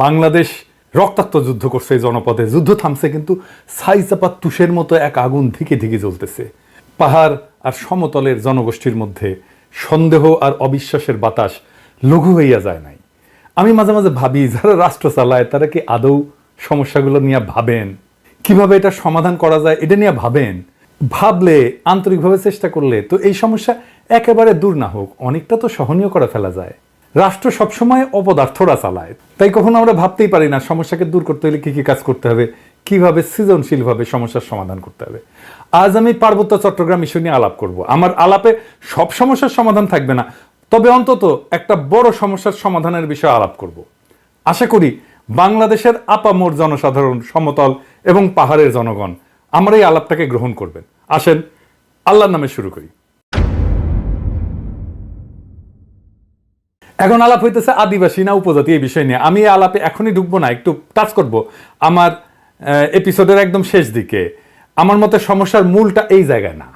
বাংলাদেশ রক্তাক্ত যুদ্ধ করছে এই জনপদে, যুদ্ধ থামছে কিন্তু ছাইচাপা তুষের মতো এক আগুন ধিকে ধিকে জ্বলতেছে। পাহাড় আর সমতলের জনগোষ্ঠীর মধ্যে সন্দেহ আর অবিশ্বাসের বাতাস লঘু হইয়া যায় নাই। আমি মাঝে মাঝে ভাবি, যারা রাষ্ট্র চালায় তারা কি আদৌ সমস্যাগুলো নিয়ে ভাবেন? কিভাবে এটা সমাধান করা যায় এটা নিয়ে ভাবেন? ভাবলে, আন্তরিকভাবে চেষ্টা করলে তো এই সমস্যা একেবারে দূর না হোক, অনেকটা তো সহনীয় করে ফেলা যায়। রাষ্ট্র সবসময় অপদার্থরা চালায়, তাই কখনো আমরা ভাবতেই পারি না সমস্যাকে দূর করতে হলে কি কি কাজ করতে হবে, কিভাবে সৃজনশীলভাবে সমস্যার সমাধান করতে হবে। আজ আমি পার্বত্য চট্টগ্রাম ইস্যু নিয়ে আলাপ করব। আমার আলাপে সব সমস্যার সমাধান থাকবে না, তবে অন্তত একটা বড় সমস্যার সমাধানের বিষয়ে আলাপ করব। আশা করি বাংলাদেশের আপামর জনসাধারণ, সমতল এবং পাহাড়ের জনগণ আমার এই আলাপটাকে গ্রহণ করবেন। আসেন আল্লাহর নামে শুরু করি। এখন আলাপ হইতেছে আদিবাসী না উপজাতি এই বিষয় নিয়ে। আমি এই আলাপে এখনই ঢুকবো না, একটু টাচ করব আমার এপিসোডের একদম শেষ দিকে। আমার মতে সমস্যার মূলটা এই জায়গায় না,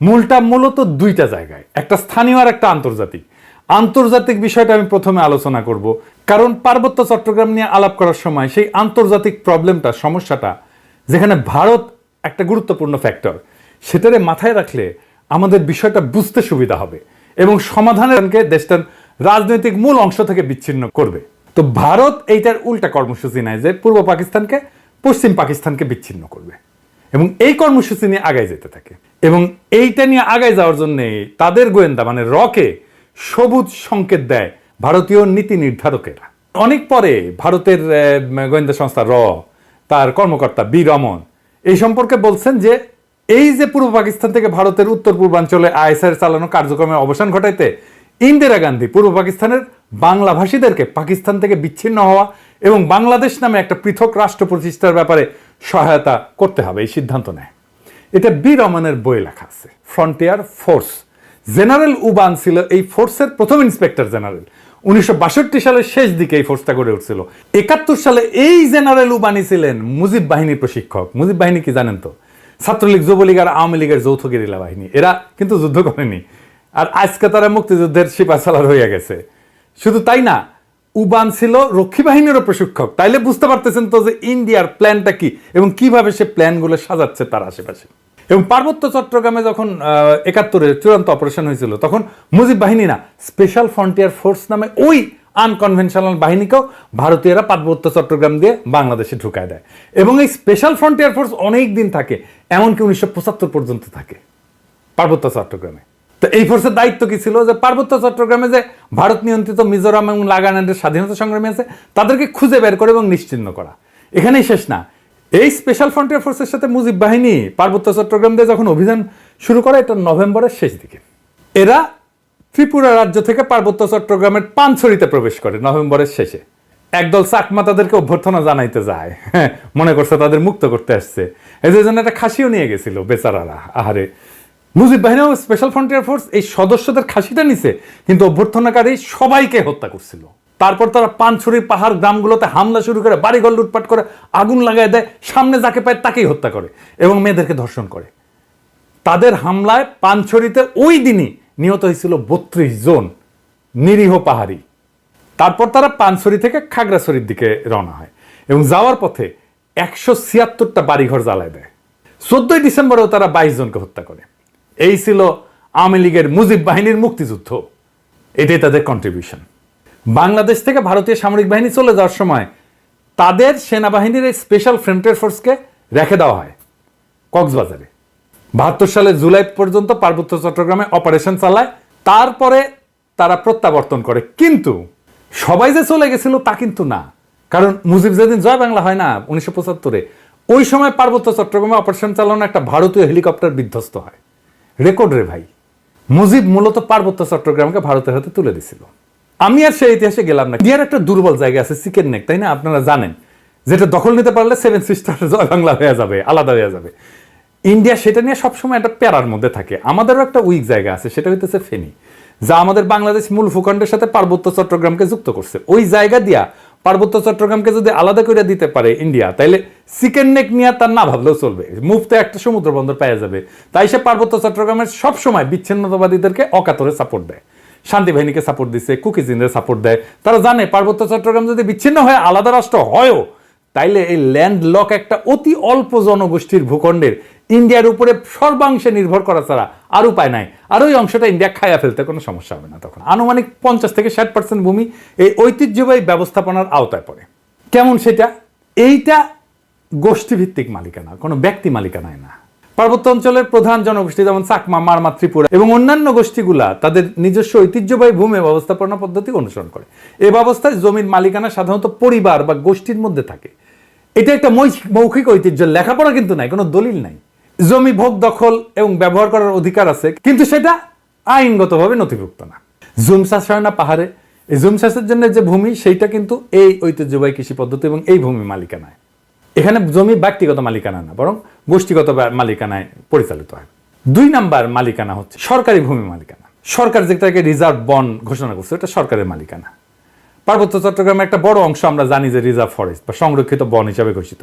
মূলটা মূলত দুইটা জায়গায়, একটা স্থানীয় আর একটা আন্তর্জাতিক। আন্তর্জাতিক বিষয়টা আমি প্রথমে আলোচনা করব, কারণ পার্বত্য চট্টগ্রাম নিয়ে আলাপ করার সময় সেই আন্তর্জাতিক প্রবলেমটা, সমস্যাটা, যেখানে ভারত একটা গুরুত্বপূর্ণ ফ্যাক্টর, সেটারে মাথায় রাখলে আমাদের বিষয়টা বুঝতে সুবিধা হবে এবং সমাধানের দেশটার রাজনৈতিক মূল অংশ থেকে বিচ্ছিন্ন করবে। তো ভারত এইটার উল্টা কর্মসূচি নেয় যে পূর্ব পাকিস্তানকে পশ্চিম পাকিস্তানকে বিচ্ছিন্ন করবে, এবং এই কর্মসূচি নিয়ে আগায় যেতে থাকে। এবং এইটা নিয়ে আগায় যাওয়ার জন্য তাদের গোয়েন্দা মানে রকে সবুজ সংকেত দেয় ভারতীয় নীতি নির্ধারকেরা। অনেক পরে ভারতের গোয়েন্দা সংস্থা র, তার কর্মকর্তা বি রমন এই সম্পর্কে বলছেন যে এই যে পূর্ব পাকিস্তান থেকে ভারতের উত্তর পূর্বাঞ্চলে আইএসআই চালানো কার্যক্রমের অবসান ঘটাইতে ইন্দিরা গান্ধী পূর্ব পাকিস্তানের বাংলাভাষীদেরকে পাকিস্তান থেকে বিচ্ছিন্ন হওয়া এবং বাংলাদেশ নামে একটা পৃথক রাষ্ট্র প্রতিষ্ঠার ব্যাপারে সহায়তা করতে হবে, এই সিদ্ধান্ত নেয়। এটা বি রমনের বইয়ে লেখা আছে। ফ্রন্টিয়ার ফোর্স, জেনারেল উবান ছিল এই ফোর্সের প্রথম ইন্সপেক্টর জেনারেল। 1962 সালের শেষ দিকে এই ফোর্সটা গড়ে উঠছিল। 71 সালে এই জেনারেল উবানি ছিলেন মুজিব বাহিনীর প্রশিক্ষক। মুজিব বাহিনী কি জানেন তো? ছাত্রলীগ, যুবলীগ আর আওয়ামী লীগের যৌথ গেরিলা বাহিনী। এরা কিন্তু যুদ্ধ করেনি, আর আজকে তারা মুক্তিযুদ্ধের সিপাহসালার হয়ে গেছে। শুধু তাই না, উবান ছিল রক্ষী বাহিনীরও প্রশিক্ষক। তাইলে বুঝতে পারতেছেন তো যে ইন্ডিয়ার প্ল্যানটা কি এবং কিভাবে সে প্ল্যানগুলো সাজাচ্ছে তার আশেপাশে। এবং পার্বত্য চট্টগ্রামে যখন 71-এর চূড়ান্ত অপারেশন হয়েছিল, তখন মুজিব বাহিনী না, স্পেশাল ফ্রন্টিয়ার ফোর্স নামে ওই আনকনভেনশনাল বাহিনীকেও ভারতীয়রা পার্বত্য চট্টগ্রাম দিয়ে বাংলাদেশে ঢুকায় দেয়। এবং এই স্পেশাল ফ্রন্টিয়ার ফোর্স অনেক দিন থাকে, এমনকি 1975 পর্যন্ত থাকে পার্বত্য চট্টগ্রামে। তো এই ফোর্সের দায়িত্ব কি ছিল? যে পার্বত্য চট্টগ্রামে যে ভারত নিয়ন্ত্রিত মিজোরাম এবং নাগাল্যান্ডের স্বাধীনতা সংগ্রামী আছে তাদেরকে খুঁজে বের করে এবং নিশ্চিহ্ন করা। এখানেই শেষ না, এই স্পেশাল ফ্রন্টিয়ার ফোর্সের সাথে মুজিব বাহিনী পার্বত্য চট্টগ্রাম দিয়ে যখন অভিযান শুরু করে, এটা নভেম্বরের শেষ দিকে। এরা ত্রিপুরা রাজ্য থেকে পার্বত্য চট্টগ্রামের পানছড়িতে প্রবেশ করে নভেম্বরের শেষে। একদল চাকমা তাদেরকে অভ্যর্থনা জানাইতে যায়, মনে করছে তাদের মুক্ত করতে আসছে। এই জন্য একটা খাসিও নিয়ে গেছিল বেচারারা। আহারে, মুজিব বাহিনী ও স্পেশাল ফ্রন্টিয়ার ফোর্স এই সদস্যদের খাসিটা নিছে, কিন্তু অভ্যর্থনাকারী সবাইকে হত্যা করছিল। তারপর তারা পানছড়ির পাহাড় গ্রামগুলোতে হামলা শুরু করে, বাড়িঘর লুটপাট করে, আগুন লাগায় দেয়, সামনে যাকে পায় তাকেই হত্যা করে এবং মেয়েদেরকে ধর্ষণ করে। তাদের হামলায় পানছড়িতে ওই দিনই নিহত হয়েছিল 32 জন নিরীহ পাহাড়ি। তারপর তারা পানছড়ি থেকে খাগড়াছড়ির দিকে রওনা হয় এবং যাওয়ার পথে 176টা বাড়িঘর জ্বালায় দেয়। 14 ডিসেম্বরেও তারা 22 জনকে হত্যা করে। এই ছিল আওয়ামী লীগের মুজিব বাহিনীর মুক্তিযুদ্ধ। এটাই তাদের কন্ট্রিবিউশন। বাংলাদেশ থেকে ভারতীয় সামরিক বাহিনী চলে যাওয়ার সময় তাদের সেনাবাহিনীর এই স্পেশাল ফ্রন্টিয়ার ফোর্সকে রেখে দেওয়া হয় কক্সবাজারে। 72 সালের জুলাই পর্যন্ত পার্বত্য চট্টগ্রামে অপারেশন চালায়, তারপরে তারা প্রত্যাবর্তন করে। কিন্তু সবাই যে চলে গেছিল তা কিন্তু না, কারণ মুজিব যেদিন জয় বাংলা হয় না 1975-এ, ওই সময় পার্বত্য চট্টগ্রামে অপারেশন চালানো একটা ভারতীয় হেলিকপ্টার বিধ্বস্ত হয়। রেকর্ড রে ভাই। মুজিব মূলত পার্বত্য চট্টগ্রামকে ভারতের হাতে তুলে দিছিল। আমি আর সেই ইতিহাসে গেলাম না। ইন্ডিয়ার একটা দুর্বল জায়গা আছে, চিকেন নেক, তাই না? আপনারা জানেন, যেটা দখল নিতে পারলে 7 সিস্টার জয় বাংলা হয়ে যাবে, আলাদা হয়ে যাবে। ইন্ডিয়া সেটা নিয়ে সবসময় একটা প্যারার মধ্যে থাকে। আমাদেরও একটা উইক জায়গা আছে, সেটা হইতেছে ফেনী, যা আমাদের বাংলাদেশ মূল ভূখণ্ডের সাথে পার্বত্য চট্টগ্রামকে যুক্ত করছে। ওই জায়গা দিয়া পার্বত্য চট্টগ্রামকে যদি আলাদা করে দিতে পারে ইন্ডিয়া, তাইলে চিকেন নেক নিয়ে তার না ভাবলেও চলবে, মুফতে একটা সমুদ্র বন্দর পাওয়া যাবে। তাই সে পার্বত্য চট্টগ্রামের সবসময় বিচ্ছিন্নতাবাদীদেরকে অকাতরে সাপোর্ট দেয়। শান্তি বাহিনীকে সাপোর্ট দিচ্ছে, কুকিজিনদের সাপোর্ট দেয়। তারা জানে পার্বত্য চট্টগ্রাম যদি বিচ্ছিন্ন হয়ে আলাদা রাষ্ট্র হয়ও, তাইলে এই ল্যান্ড লক একটা অতি অল্প জনগোষ্ঠীর ভূখণ্ডের ইন্ডিয়ার উপরে সর্বাংশে নির্ভর করা ছাড়া আর উপায় নাই। আর ওই অংশটা ইন্ডিয়া খাইয়া ফেলতে কোনো সমস্যা হবে না। তখন আনুমানিক 50 থেকে 60% ভূমি এই ঐতিহ্যবাহী ব্যবস্থাপনার আওতায় পড়ে। কেমন সেটা? এইটা গোষ্ঠীভিত্তিক মালিকানা, কোনো ব্যক্তি মালিকানায় না। পার্বত্য অঞ্চলের প্রধান জনগোষ্ঠী যেমন চাকমা, মারমা, ত্রিপুরা এবং অন্যান্য গোষ্ঠীগুলা তাদের নিজস্ব ঐতিহ্যবাহী ভূমি ব্যবস্থাপনা পদ্ধতি অনুসরণ করে। এই ব্যবস্থায় জমির মালিকানা সাধারণত পরিবার বা গোষ্ঠীর মধ্যে থাকে। এটা একটা মৌখিক ঐতিহ্য, লেখাপড়া কিন্তু নাই, কোনো দলিল নাই। জমি ভোগ, দখল এবং ব্যবহার করার অধিকার আছে, কিন্তু সেটা আইনগতভাবে নথিভুক্ত না। জুম চাষ হয় না পাহাড়ে, এই জুম চাষের জন্য যে ভূমি সেইটা কিন্তু এই ঐতিহ্যবাহী কৃষি পদ্ধতি এবং এই ভূমি মালিকানায়। এখানে জমি ব্যক্তিগত মালিকানা না, বরং গোষ্ঠীগত মালিকানায় পরিচালিত হয়। 2 নাম্বার মালিকানা হচ্ছে সরকারি ভূমি মালিকানা। সরকার যেটাকে রিজার্ভ বন ঘোষণা করছে, এটা সরকারের মালিকানা। পার্বত্য চট্টগ্রামের একটা বড় অংশ আমরা জানি যে রিজার্ভ ফরেস্ট বা সংরক্ষিত বন হিসাবে ঘোষিত।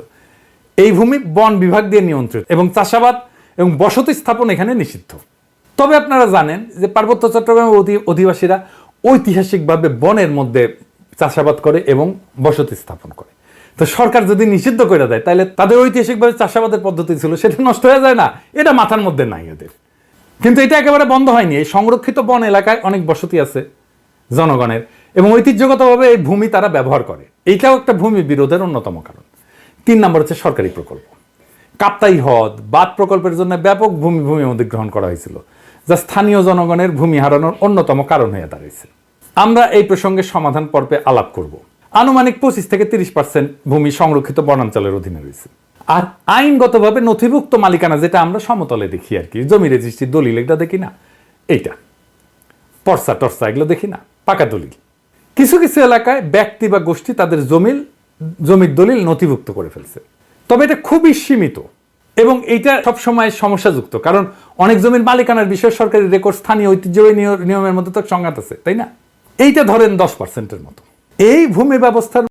এই ভূমি বন বিভাগ দিয়ে নিয়ন্ত্রিত এবং চাষাবাদ এবং বসতি স্থাপন এখানে নিষিদ্ধ। তবে আপনারা জানেন যে পার্বত্য চট্টগ্রামের অধিবাসীরা ঐতিহাসিকভাবে বনের মধ্যে চাষাবাদ করে এবং বসতি স্থাপন করে। তো সরকার যদি নিষিদ্ধ করে দেয়, তাহলে তাদের ঐতিহাসিকভাবে চাষাবাদের পদ্ধতি ছিল সেটা নষ্ট হয়ে যায় না? এটা মাথার মধ্যে নাই এদের। কিন্তু এটা একেবারে বন্ধ হয়নি। এই সংরক্ষিত বন এলাকায় অনেক বসতি আছে জনগণের এবং ঐতিহ্যগতভাবে এই ভূমি তারা ব্যবহার করে। এইটাও একটা ভূমি বিরোধের অন্যতম কারণ। 3 নম্বর হচ্ছে সরকারি প্রকল্প। কাপ্তাই হ্রদ বাঁধ প্রকল্পের জন্য ব্যাপক ভূমি অধিগ্রহণ করা হয়েছিল, যা স্থানীয় জনগণের ভূমি হারানোর অন্যতম কারণ হয়ে দাঁড়িয়েছে। আমরা এই প্রসঙ্গে সমাধান পর্বে আলাপ করব। আনুমানিক 25 থেকে 30% ভূমি সংরক্ষিত বনাঞ্চলের অধীনে রয়েছে। আর আইনগতভাবে নথিভুক্ত মালিকানা, যেটা আমরা সমতলে দেখি আর কি, জমি রেজিস্ট্রি, দলিল, এটা দেখি না, এইটা পর্সা টর্সা এগুলো দেখি না, পাকা দলিল। কিছু কিছু এলাকায় ব্যক্তি বা গোষ্ঠী তাদের জমির দলিল নথিভুক্ত করে ফেলছে, তবে এটা খুবই সীমিত এবং এইটা সবসময় সমস্যাযুক্ত, কারণ অনেক জমির মালিকানার বিষয়ে সরকারি রেকর্ড স্থানীয় ঐতিহ্যবাহী নিয়মের মধ্যে তো সংঘাত আছে, তাই না? এইটা ধরেন 10%-এর মতো। এই ভূমি ব্যবস্থার